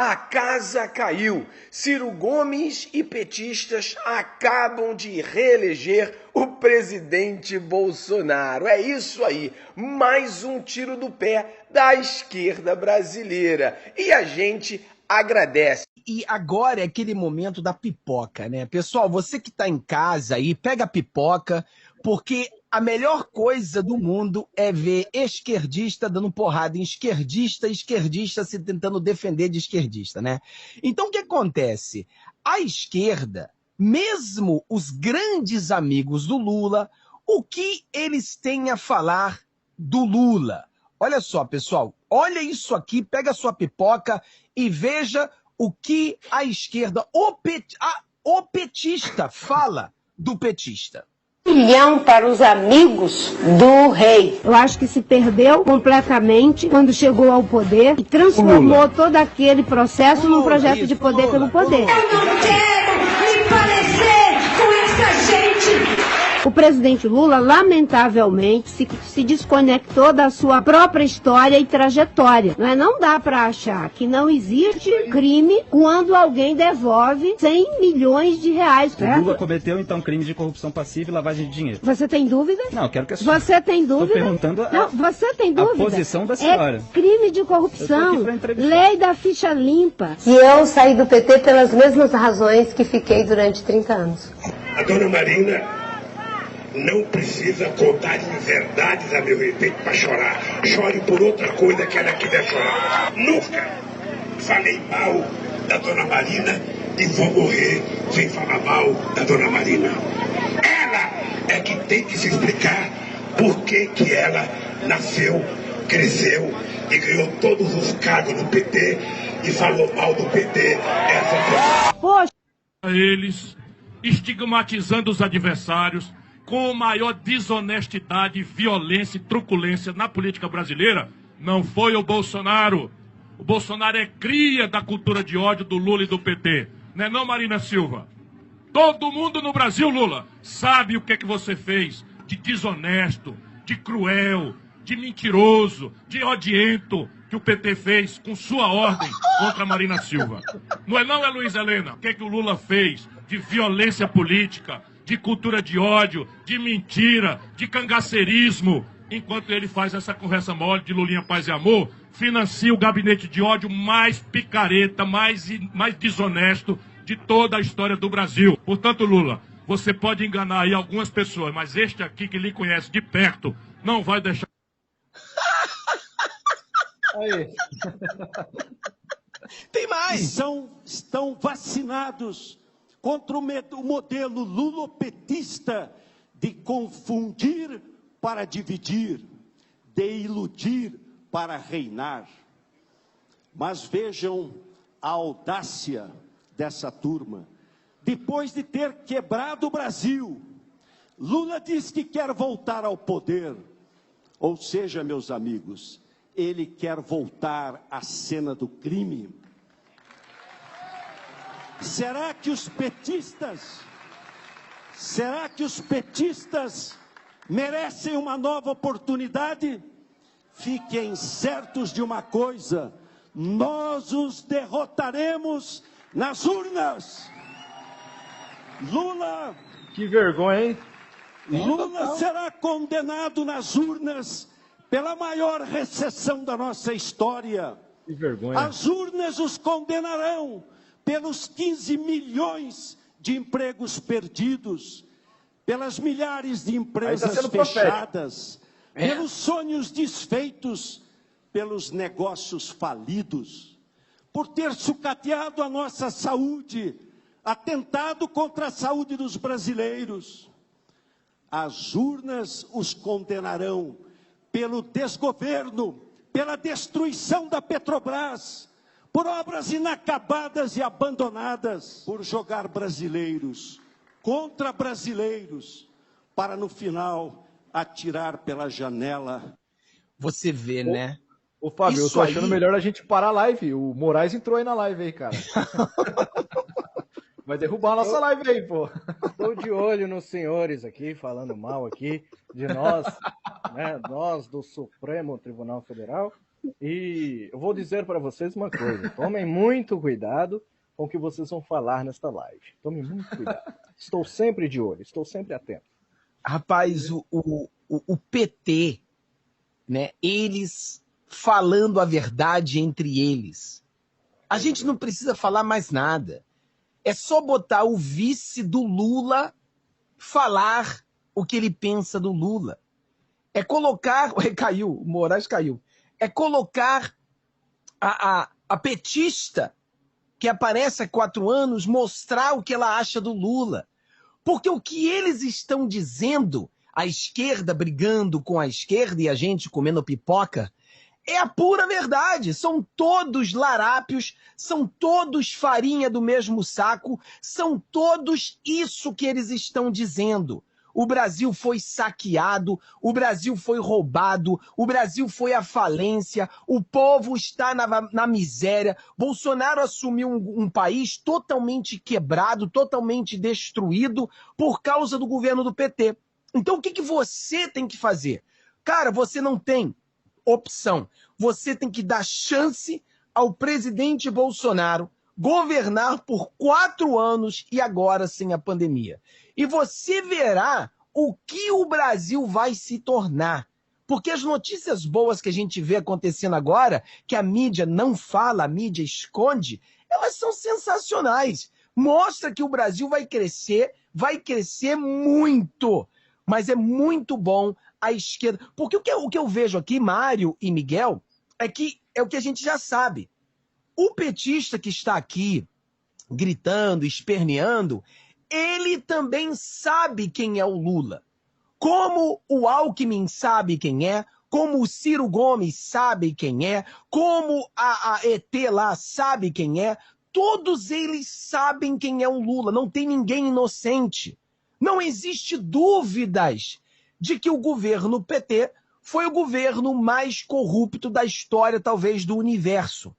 A casa caiu. Ciro Gomes e petistas acabam de reeleger o presidente Bolsonaro. É isso aí, mais um tiro do pé da esquerda brasileira. E a gente agradece. E agora é aquele momento da pipoca, né? Pessoal, você que está em casa aí, pega a pipoca, porque a melhor coisa do mundo é ver esquerdista dando porrada em esquerdista, esquerdista se tentando defender de esquerdista, né? Então o que acontece? A esquerda, mesmo os grandes amigos do Lula, o que eles têm a falar do Lula? Olha só, pessoal, olha isso aqui, pega a sua pipoca e veja o que a esquerda, o petista, fala do petista. Milhão para os amigos do rei. Eu acho que se perdeu completamente quando chegou ao poder e transformou todo aquele processo num projeto de poder pelo poder. Eu não quero me parecer com essa gente. O presidente Lula, lamentavelmente, se desconectou da sua própria história e trajetória. Não dá para achar que não existe crime quando alguém devolve 100 milhões de reais. O Lula cometeu, então, crimes de corrupção passiva e lavagem de dinheiro. Você tem dúvida? Não, eu quero que a senhora... Você tem dúvida? Estou perguntando você tem dúvida? a posição da senhora. É crime de corrupção. Lei da ficha limpa. E eu saí do PT pelas mesmas razões que fiquei durante 30 anos. A dona Marina não precisa contar inverdades a meu respeito para chorar. Chore por outra coisa que ela quiser chorar. Nunca falei mal da dona Marina e vou morrer sem falar mal da dona Marina. Ela é que tem que se explicar por que ela nasceu, cresceu e ganhou todos os cargos no PT e falou mal do PT. Poxa. Eles estigmatizando os adversários com maior desonestidade, violência e truculência na política brasileira, não foi o Bolsonaro. O Bolsonaro é cria da cultura de ódio do Lula e do PT. Não é não, Marina Silva? Todo mundo no Brasil, Lula, sabe o que é que você fez de desonesto, de cruel, de mentiroso, de odiento que o PT fez com sua ordem contra a Marina Silva. Não é Luiz Helena? O que é que o Lula fez de violência política, de cultura de ódio, de mentira, de cangaceirismo, enquanto ele faz essa conversa mole de Lulinha Paz e Amor, financia o gabinete de ódio mais picareta, mais desonesto de toda a história do Brasil. Portanto, Lula, você pode enganar aí algumas pessoas, mas este aqui que lhe conhece de perto não vai deixar... Aí. Tem mais! Estão vacinados contra o modelo lulopetista de confundir para dividir, de iludir para reinar. Mas vejam a audácia dessa turma. Depois de ter quebrado o Brasil, Lula diz que quer voltar ao poder. Ou seja, meus amigos, ele quer voltar à cena do crime. Será que os petistas merecem uma nova oportunidade? Fiquem certos de uma coisa: nós os derrotaremos nas urnas. Lula... Que vergonha, hein? Lula será condenado nas urnas pela maior recessão da nossa história. Que vergonha. As urnas os condenarão pelos 15 milhões de empregos perdidos, pelas milhares de empresas fechadas, pelos sonhos desfeitos, pelos negócios falidos, por ter sucateado a nossa saúde, atentado contra a saúde dos brasileiros. As urnas os condenarão pelo desgoverno, pela destruição da Petrobras, por obras inacabadas e abandonadas, por jogar brasileiros contra brasileiros, para no final atirar pela janela. Você vê, né? Ô Fábio, Isso eu tô achando aí... melhor a gente parar a live. O Moraes entrou aí na live aí, cara. Vai derrubar a nossa live aí, pô. Estou de olho nos senhores aqui, falando mal aqui de nós, né? Nós do Supremo Tribunal Federal. E eu vou dizer para vocês uma coisa: tomem muito cuidado com o que vocês vão falar nesta live. Tomem muito cuidado. Estou sempre de olho, estou sempre atento. Rapaz, o PT, né? Eles falando a verdade entre eles. A gente não precisa falar mais nada. É só botar o vice do Lula falar o que ele pensa do Lula. É colocar... Caiu, o Moraes caiu. É colocar a petista que aparece há 4 anos mostrar o que ela acha do Lula. Porque o que eles estão dizendo, a esquerda brigando com a esquerda e a gente comendo pipoca, é a pura verdade. São todos larápios, são todos farinha do mesmo saco, são todos isso que eles estão dizendo. O Brasil foi saqueado, o Brasil foi roubado, o Brasil foi à falência, o povo está na miséria. Bolsonaro assumiu um país totalmente quebrado, totalmente destruído por causa do governo do PT. Então o que você tem que fazer? Cara, você não tem opção. Você tem que dar chance ao presidente Bolsonaro governar por 4 anos e agora sem a pandemia. E você verá o que o Brasil vai se tornar. Porque as notícias boas que a gente vê acontecendo agora, que a mídia não fala, a mídia esconde, elas são sensacionais. Mostra que o Brasil vai crescer muito. Mas é muito bom a esquerda. Porque o que eu vejo aqui, Mário e Miguel, é o que a gente já sabe. O petista que está aqui gritando, esperneando, ele também sabe quem é o Lula. Como o Alckmin sabe quem é, como o Ciro Gomes sabe quem é, como a ET lá sabe quem é, todos eles sabem quem é o Lula. Não tem ninguém inocente. Não existe dúvidas de que o governo PT foi o governo mais corrupto da história, talvez, do universo.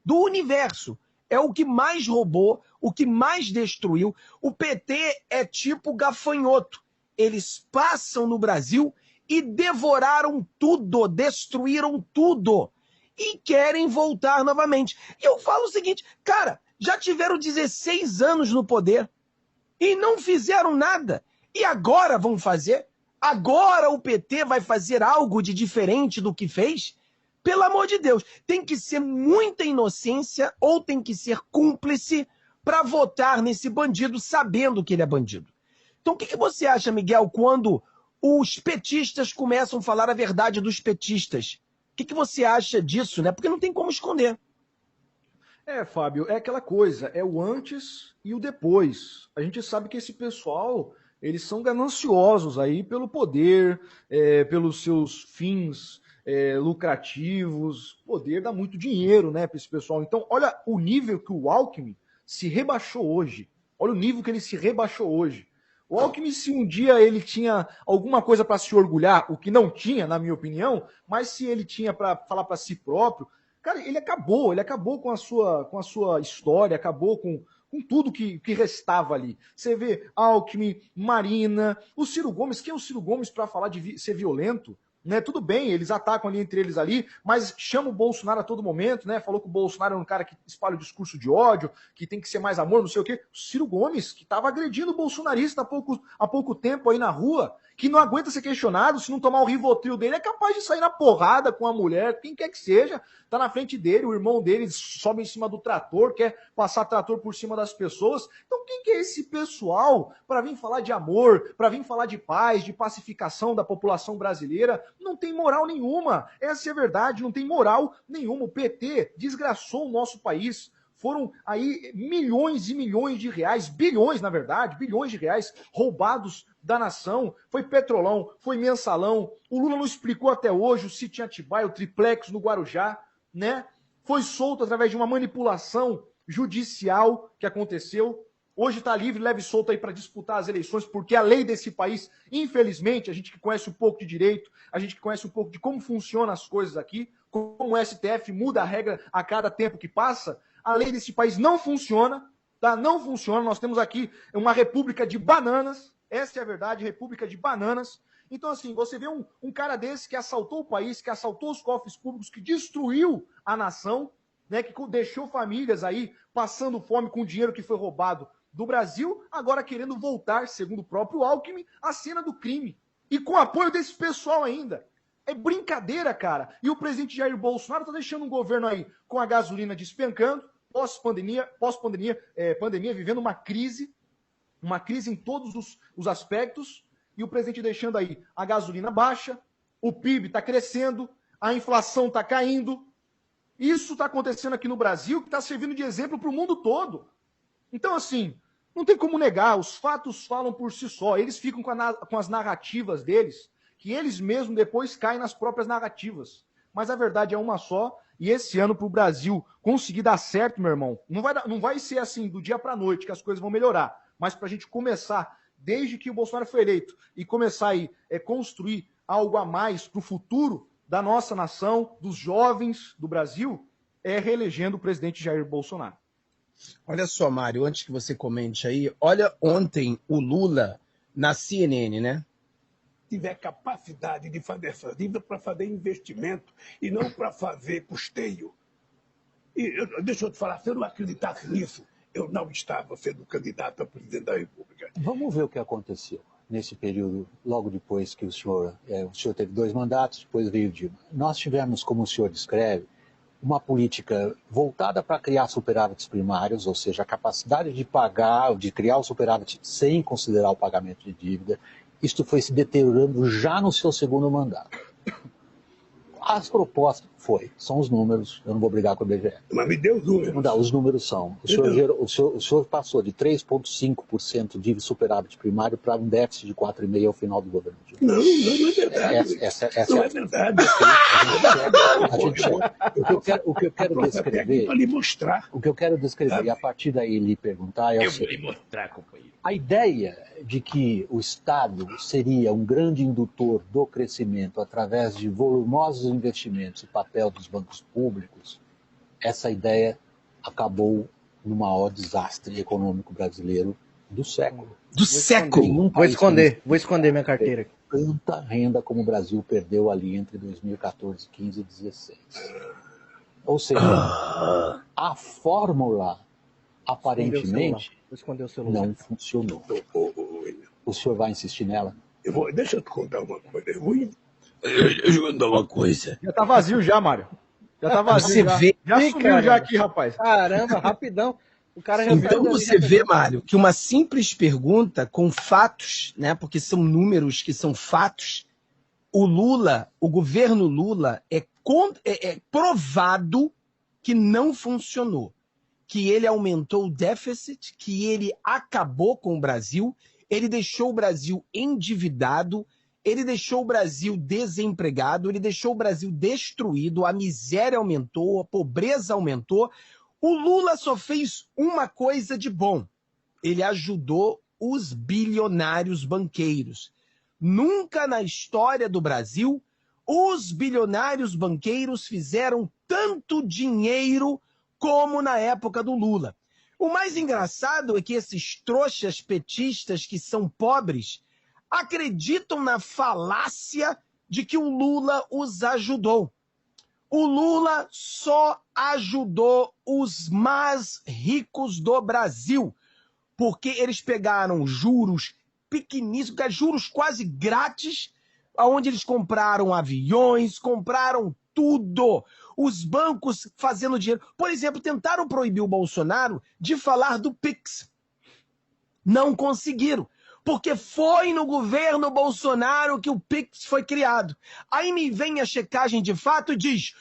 Do universo. É o que mais roubou, o que mais destruiu. O PT é tipo gafanhoto. Eles passam no Brasil e devoraram tudo, destruíram tudo. E querem voltar novamente. E eu falo o seguinte, cara, já tiveram 16 anos no poder e não fizeram nada. E agora vão fazer? Agora o PT vai fazer algo de diferente do que fez? Pelo amor de Deus, tem que ser muita inocência ou tem que ser cúmplice para votar nesse bandido sabendo que ele é bandido. Então o que você acha, Miguel, quando os petistas começam a falar a verdade dos petistas? O que você acha disso, né? Porque não tem como esconder. Fábio, é aquela coisa, é o antes e o depois. A gente sabe que esse pessoal, eles são gananciosos aí pelo poder, pelos seus fins lucrativos, poder dá muito dinheiro, né, para esse pessoal. Então, olha o nível que o Alckmin se rebaixou hoje. Olha o nível que ele se rebaixou hoje. O Alckmin, se um dia ele tinha alguma coisa para se orgulhar, o que não tinha, na minha opinião, mas se ele tinha para falar para si próprio, cara, ele acabou com a sua história, acabou com tudo que restava ali. Você vê Alckmin, Marina, o Ciro Gomes, quem é o Ciro Gomes para falar de ser violento? Né, tudo bem, eles atacam ali entre eles ali, mas chama o Bolsonaro a todo momento, né? Falou que o Bolsonaro é um cara que espalha o discurso de ódio, que tem que ser mais amor, não sei o quê. O Ciro Gomes, que estava agredindo o bolsonarista há pouco tempo aí na rua, que não aguenta ser questionado, se não tomar o Rivotril dele, é capaz de sair na porrada com a mulher, quem quer que seja, tá na frente dele, o irmão dele sobe em cima do trator, quer passar trator por cima das pessoas. Então quem que é esse pessoal para vir falar de amor, para vir falar de paz, de pacificação da população brasileira? Não tem moral nenhuma, essa é a verdade, não tem moral nenhuma. O PT desgraçou o nosso país. Foram aí milhões e milhões de reais, bilhões na verdade, bilhões de reais roubados da nação. Foi Petrolão, foi Mensalão. O Lula não explicou até hoje o sítio em Atibaia, o triplex no Guarujá, né? Foi solto através de uma manipulação judicial que aconteceu. Hoje está livre, leve e solto aí para disputar as eleições, porque a lei desse país, infelizmente, a gente que conhece um pouco de direito, a gente que conhece um pouco de como funcionam as coisas aqui, como o STF muda a regra a cada tempo que passa, a lei desse país não funciona, tá? Não funciona. Nós temos aqui uma república de bananas, essa é a verdade, república de bananas, Então, assim, você vê um cara desse que assaltou o país, que assaltou os cofres públicos, que destruiu a nação, né, que deixou famílias aí passando fome com o dinheiro que foi roubado do Brasil, agora querendo voltar, segundo o próprio Alckmin, à cena do crime. E com apoio desse pessoal ainda. É brincadeira, cara. E o presidente Jair Bolsonaro está deixando um governo aí com a gasolina despencando, pós-pandemia, pandemia, vivendo uma crise em todos os aspectos, e o presidente deixando aí a gasolina baixa, o PIB está crescendo, a inflação está caindo. Isso está acontecendo aqui no Brasil, que está servindo de exemplo para o mundo todo. Então, assim, não tem como negar, os fatos falam por si só. Eles ficam com as narrativas deles, que eles mesmos depois caem nas próprias narrativas. Mas a verdade é uma só, e esse ano para o Brasil conseguir dar certo, meu irmão, não vai ser assim do dia para a noite que as coisas vão melhorar, mas para a gente começar, desde que o Bolsonaro foi eleito, e começar aí construir algo a mais para o futuro da nossa nação, dos jovens do Brasil, reelegendo o presidente Jair Bolsonaro. Olha só, Mário, antes que você comente aí, olha ontem o Lula na CNN, né? Tiver capacidade de fazer essa dívida para fazer investimento e não para fazer custeio. Deixa eu te falar, se eu não acreditasse nisso, eu não estava sendo candidato a presidente da República. Vamos ver o que aconteceu nesse período, logo depois que o senhor teve 2 mandatos, depois veio Dilma. Nós tivemos, como o senhor descreve, uma política voltada para criar superávites primários, ou seja, a capacidade de pagar, de criar o superávit sem considerar o pagamento de dívida. Isto foi se deteriorando já no seu 2º mandato. As propostas são os números, eu não vou brigar com o IBGE. Mas me deu os números. Não, os números são. O senhor passou de 3,5% de superávit primário para um déficit de 4,5% ao final do governo. Não é verdade. Não é verdade. O que eu quero descrever. Para lhe mostrar. O que eu quero descrever e a partir daí lhe perguntar é o seguinte. Eu vou lhe mostrar, companheiro. A ideia de que o Estado seria um grande indutor do crescimento através de volumosos investimentos e papel dos bancos públicos, essa ideia acabou no maior desastre econômico brasileiro do século. Do século? Vou esconder minha carteira. Tanta renda como o Brasil perdeu ali entre 2014, 15 e 16. Ou seja, a fórmula aparentemente não funcionou. O senhor vai insistir nela? Deixa eu te contar uma coisa. Já tá vazio já, Mário. Já tá vazio. Já sumiu já aqui, rapaz. Caramba, rapidão. O cara já então você vê, Mário, que uma simples pergunta com fatos, né? Porque são números que são fatos. O governo Lula é provado que não funcionou. Que ele aumentou o déficit, que ele acabou com o Brasil, ele deixou o Brasil endividado, ele deixou o Brasil desempregado, ele deixou o Brasil destruído, a miséria aumentou, a pobreza aumentou. O Lula só fez uma coisa de bom. Ele ajudou os bilionários banqueiros. Nunca na história do Brasil, os bilionários banqueiros fizeram tanto dinheiro como na época do Lula. O mais engraçado é que esses trouxas petistas que são pobres acreditam na falácia de que o Lula os ajudou. O Lula só ajudou os mais ricos do Brasil, porque eles pegaram juros pequeníssimos, juros quase grátis, onde eles compraram aviões, compraram tudo. Os bancos fazendo dinheiro. Por exemplo, tentaram proibir o Bolsonaro de falar do Pix. Não conseguiram. Porque foi no governo Bolsonaro que o Pix foi criado. Aí me vem a checagem de fato e diz: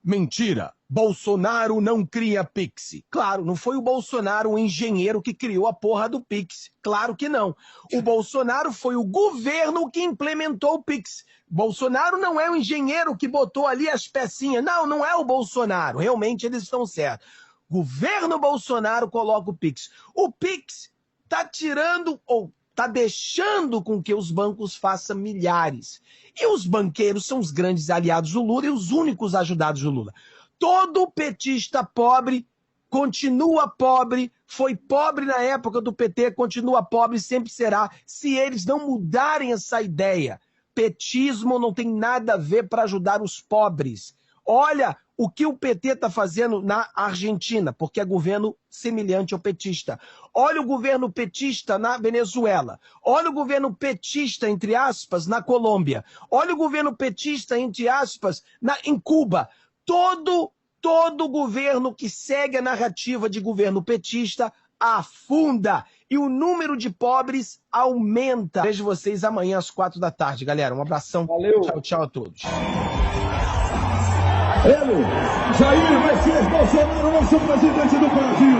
mentira, Bolsonaro não cria Pix. Claro, não foi o Bolsonaro, o engenheiro, que criou a porra do Pix. Claro que não. O Bolsonaro foi o governo que implementou o Pix. Bolsonaro não é o engenheiro que botou ali as pecinhas. Não, não é o Bolsonaro. Realmente eles estão certos. Governo Bolsonaro coloca o Pix. O Pix está tirando ou está deixando com que os bancos façam milhares. E os banqueiros são os grandes aliados do Lula e os únicos ajudados do Lula. Todo petista pobre continua pobre, foi pobre na época do PT, continua pobre, sempre será, se eles não mudarem essa ideia petismo não tem nada a ver para ajudar os pobres. Olha o que o PT está fazendo na Argentina, porque é governo semelhante ao petista. Olha o governo petista na Venezuela. Olha o governo petista, entre aspas, na Colômbia. Olha o governo petista, entre aspas, em Cuba. Todo governo que segue a narrativa de governo petista afunda e o número de pobres aumenta. Vejo vocês amanhã às 4 da tarde, galera. Um abração. Valeu. Tchau, tchau a todos. Ele, Jair Messias Bolsonaro, nosso presidente do Brasil.